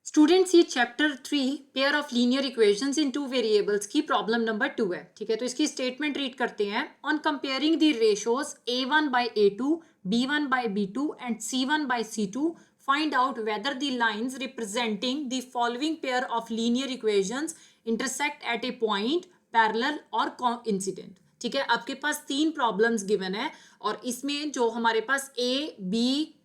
Students ये chapter 3 pair of linear equations in two variables की problem number 2 है। ठीक है, तो इसकी स्टेटमेंट रीड करते हैं। On comparing the ratios a1 by a2, b1 by b2 and c1 by c2, find out whether the lines representing the following pair of linear equations intersect at a point, parallel or coincident। ठीक है, आपके पास तीन problems given है और इसमें जो हमारे पास a b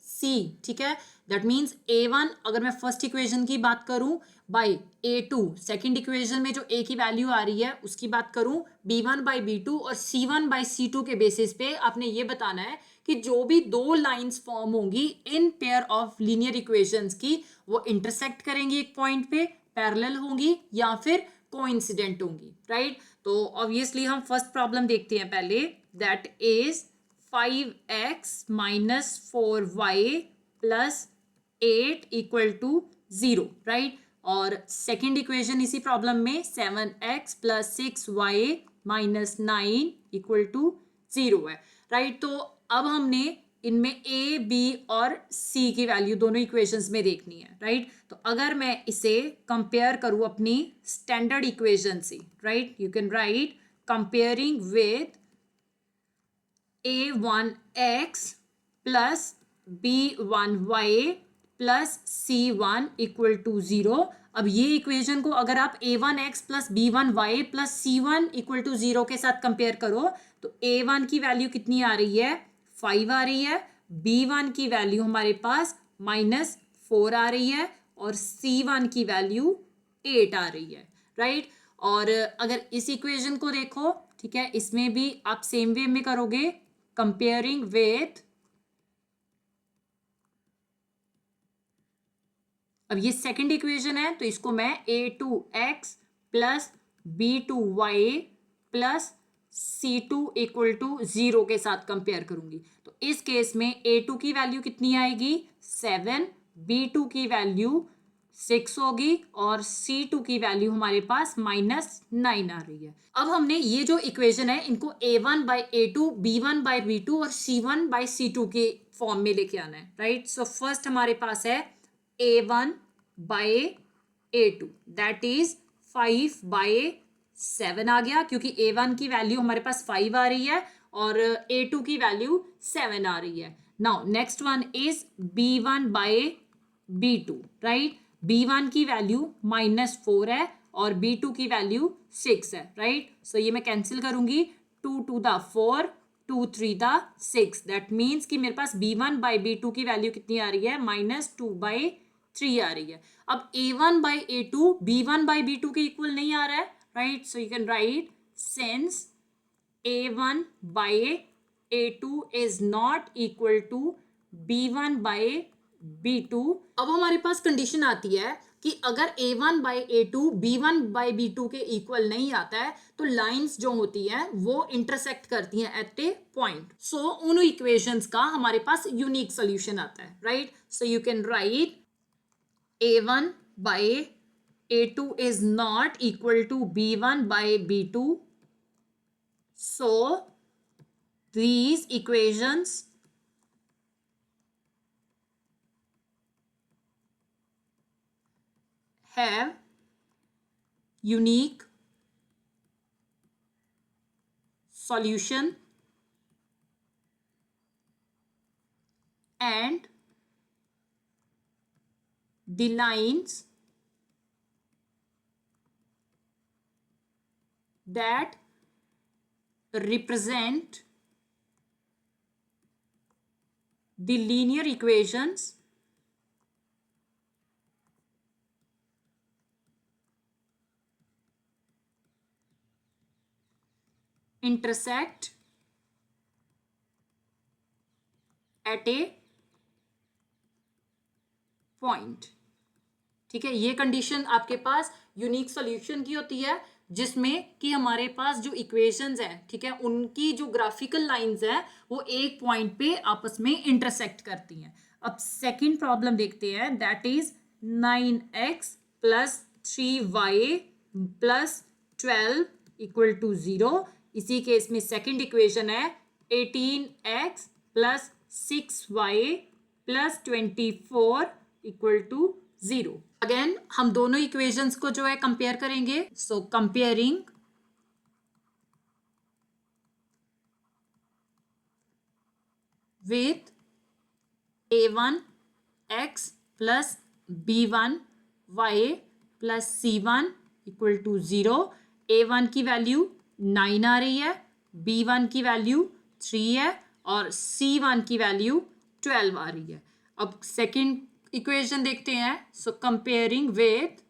c, ठीक है, दैट मीन्स a1 अगर मैं फर्स्ट इक्वेशन की बात करूं बाई a2 सेकंड इक्वेशन में जो a की वैल्यू आ रही है उसकी बात करूं b1 बाई b2 और c1 बाई c2 के बेसिस पे आपने ये बताना है कि जो भी दो लाइंस फॉर्म होंगी in pair of linear equations की वो इंटरसेक्ट करेंगी एक पॉइंट पे, पैरेलल होंगी या फिर कोइंसिडेंट होंगी, राइट। तो ऑब्वियसली हम फर्स्ट प्रॉब्लम देखते हैं पहले, that is 5x minus 4y plus 8 equal to 0, right. और सेकेंड इक्वेशन इसी प्रॉब्लम में 7x plus 6y minus 9 equal to 0 है, राइट। तो अब हमने इनमें a b और c की वैल्यू दोनों इक्वेशंस में देखनी है, राइट। तो अगर मैं इसे कंपेयर करूं अपनी स्टैंडर्ड इक्वेशन से, right, you can write comparing with a1x plus b1y plus c1 equal to 0। अब ये इक्वेशन को अगर आप a1x plus b1y plus c1 equal to 0 के साथ कंपेयर करो तो a1 की वैल्यू कितनी आ रही है, 5 आ रही है, b1 की वैल्यू हमारे पास -4 आ रही है और c1 की वैल्यू 8 आ रही है, राइट। और अगर इस इक्वेशन को देखो, ठीक है, इसमें भी आप सेम वे में करोगे, कंपेयरिंग विथ, अब ये सेकंड इक्वेशन है तो इसको मैं a2x plus b2y plus c2 equal to 0 के साथ कंपेयर करूंगी। तो इस केस में a2 की वैल्यू कितनी आएगी, 7, b2 की वैल्यू 6 होगी और c2 की वैल्यू हमारे पास -9 आ रही है। अब हमने ये जो इक्वेशन है इनको a1 by a2, b1 by b2 और c1 बाई c2 के फॉर्म में लेके आना है, राइट। सो फर्स्ट हमारे पास है a1 by a2, that is 5 by 7 आ गया क्योंकि a1 की वैल्यू हमारे पास 5 आ रही है और a2 की वैल्यू 7 आ रही है। Now next one is b1 by b2, right. b1 की वैल्यू -4 है और b2 की वैल्यू 6 है, राइट। सो ये मैं कैंसिल करूंगी, 2 to the 4, 2 3 the 6, that means कि मेरे पास b1 बाई b2 की वैल्यू कितनी आ रही है, -2/3 आ रही है। अब a1 by a2 b1 by b2 के इक्वल नहीं आ रहा है, right. So you can write since a1 by a2 is not equal to b1 by b2। अब हमारे पास कंडीशन आती है कि अगर a1 by a2 b1 by b2 के इक्वल नहीं आता है तो लाइंस जो होती हैं वो इंटरसेक्ट करती हैं एट ए पॉइंट। सो उन इक्वेशंस का हमारे पास यूनिक सोल्यूशन आता है, right. So you can right a1 by a2 is not equal to b1 by b2. So these equations have unique solution and the lines that represent the linear equations intersect at a point। ठीक है, ये condition आपके पास unique solution की होती है जिसमें कि हमारे पास जो इक्वेशंस हैं, ठीक है, उनकी जो ग्राफिकल लाइंस हैं वो एक पॉइंट पे आपस में इंटरसेक्ट करती हैं। अब सेकंड प्रॉब्लम देखते हैं, that is 9x plus 3y plus 12 equal to 0। इसी केस में सेकंड इक्वेशन है 18x plus 6y plus 24 equal to 0। Again हम दोनों इक्वेशंस को जो है कंपेयर करेंगे. So comparing with a1 x plus b1 y plus c1 equal to 0. a1 की वैल्यू 9 आ रही है, b1 की वैल्यू 3 है और c1 की वैल्यू 12 आ रही है. अब सेकंड इक्वेशन देखते हैं. So comparing with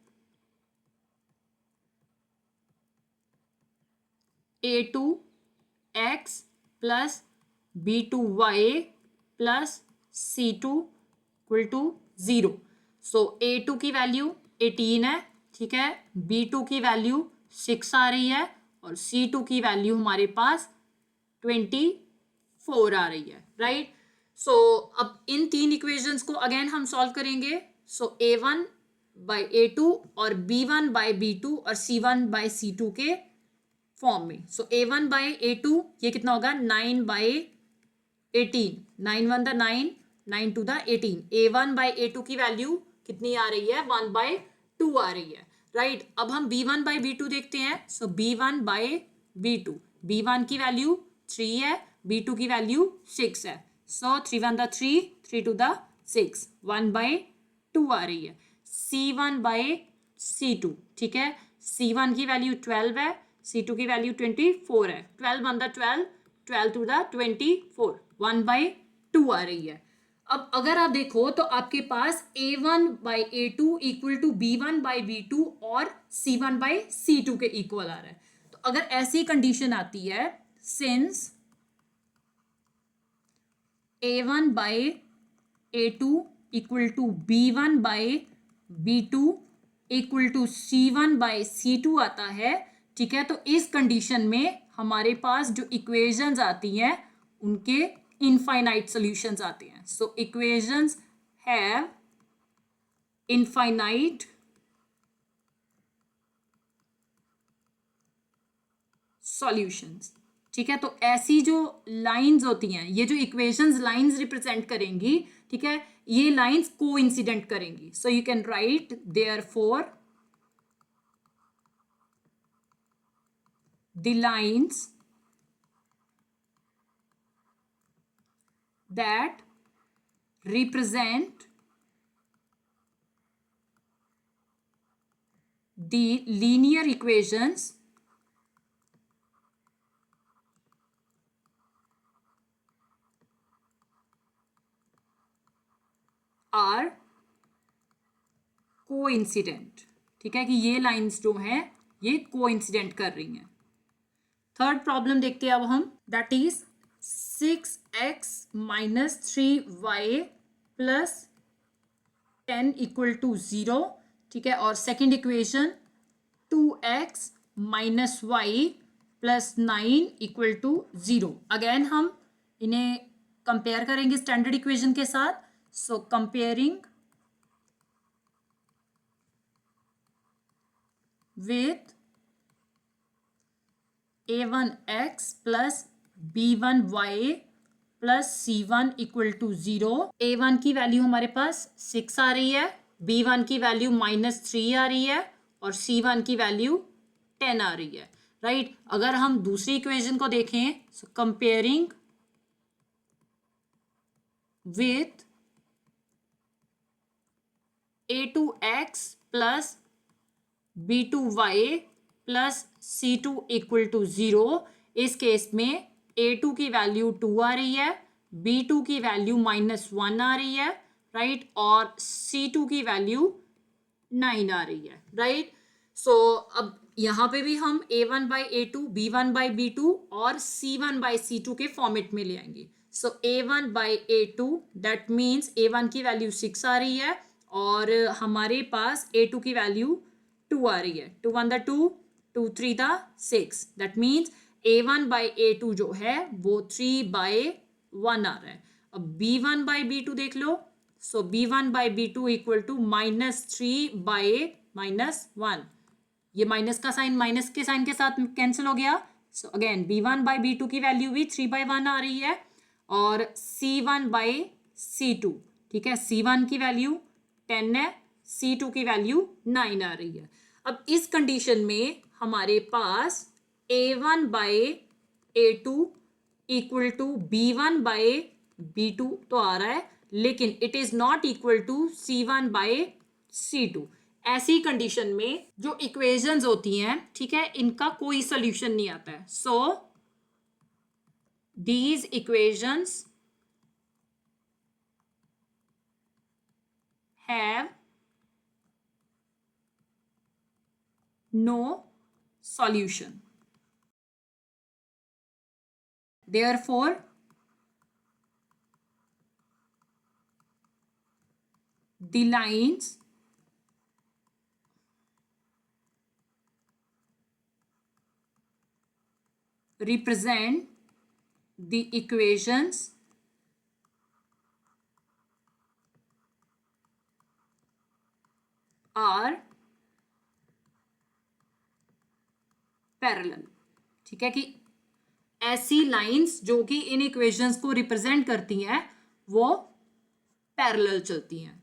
a2 x plus b2 y plus c2 equal to 0. So a2 की वैल्यू 18 है, ठीक है, b2 की वैल्यू 6 आ रही है और c2 की वैल्यू हमारे पास 24 आ रही है. राइट. सो अब इन तीन इक्वेशंस को अगेन हम सॉल्व करेंगे. सो a1 बाई a2 और b1 बाई b2 और c1 बाई c2 के फॉर्म में. सो a1 बाई a2 ये कितना होगा 9 by 18. 9 1 the 9, 9 2 the 18. a1 by a2 की वैल्यू कितनी आ रही है 1 बाई 2 आ रही है. राइट. अब हम b1 बाई b2 देखते हैं. सो b1 बाई b2, b1 की वैल्यू 3 है, b2 की वैल्यू 6 है. सो 3 1 द 3, 3 2 द 6, 1 बाई 2 आ रही है. c1 बाई c2, ठीक है, c1 की वैल्यू 12 है, c2 की वैल्यू 24 है. 12 1 द 12, 12 2 द 24, 1 बाई 2 आ रही है. अब अगर आप देखो तो आपके पास a1 by a2 equal to b1 by b2 और c1 बाई c2 के इक्वल आ रहा है. तो अगर ऐसी कंडीशन आती है, since a1 by a2 equal to b1 by b2 equal to c1 by c2 आता है, ठीक है, तो इस कंडीशन में हमारे पास जो इक्वेशंस आती हैं उनके इनफाइनाइट सॉल्यूशंस आते हैं. सो इक्वेशंस हैव इनफाइनाइट सॉल्यूशंस. ठीक है, तो ऐसी जो लाइंस होती हैं, ये जो इक्वेशंस लाइंस रिप्रेजेंट करेंगी, ठीक है, ये लाइंस कोइंसिडेंट करेंगी. सो you can right therefore the lines that represent the linear equations are coincident. ठीक है, कि ये लाइंस जो हैं ये कोइंसिडेंट कर रही हैं. थर्ड प्रॉब्लम देखते हैं अब हम. That is 6x minus 3y plus 10 equal to 0. ठीक है, और second equation 2x minus y plus 9 equal to 0. Again हम इन्हें कंपेयर करेंगे स्टैंडर्ड इक्वेशन के साथ. So comparing with a1x plus b1y plus c1 equal to 0. a1 की value हमारे पास 6 आ रही है, b1 की वैल्यू -3 आ रही है और c1 की वैल्यू 10 आ रही है. राइट. अगर हम दूसरी इक्वेशन को देखें, so comparing with a2x plus b2y plus c2 equal to 0. इस केस में a2 की वैल्यू 2 आ रही है, b2 की वैल्यू -1 आ रही है, राइट, और c2 की वैल्यू 9 आ रही है. राइट. सो अब यहाँ पे भी हम a1 by a2, b1 by b2 और c1 बाई c2 के फॉर्मेट में ले आएंगे. सो a1 by a2 that means a1 की वैल्यू 6 आ रही है और हमारे पास a2 की वैल्यू 2 आ रही है. 2 1 the 2, 2 3 the 6. That means a1 by a2 जो है वो 3 बाई 1 आ रहा है. अब b1 बाई b2 देख लो. So b1 by b2 equal to -3 by -1. ये माइनस का साइन माइनस के साइन के साथ कैंसिल हो गया. So again b1 by b2 की वैल्यू भी 3 बाई 1 आ रही है और c1 बाई c2, ठीक है, c1 की वैल्यू 10 है, C2 की वैल्यू 9 आ रही है। अब इस कंडीशन में हमारे पास A1 by A2 equal to B1 by B2 तो आ रहा है, लेकिन it is not equal to C1 by C2। ऐसी कंडीशन में जो इक्वेशंस होती हैं, ठीक है, इनका कोई सोल्यूशन नहीं आता है। सो these equations have no solution. Therefore, the lines represent the equations are parallel. ठीक है, कि ऐसी लाइंस जो कि इन इक्वेशंस को रिप्रेजेंट करती हैं वो पैरेलल चलती हैं।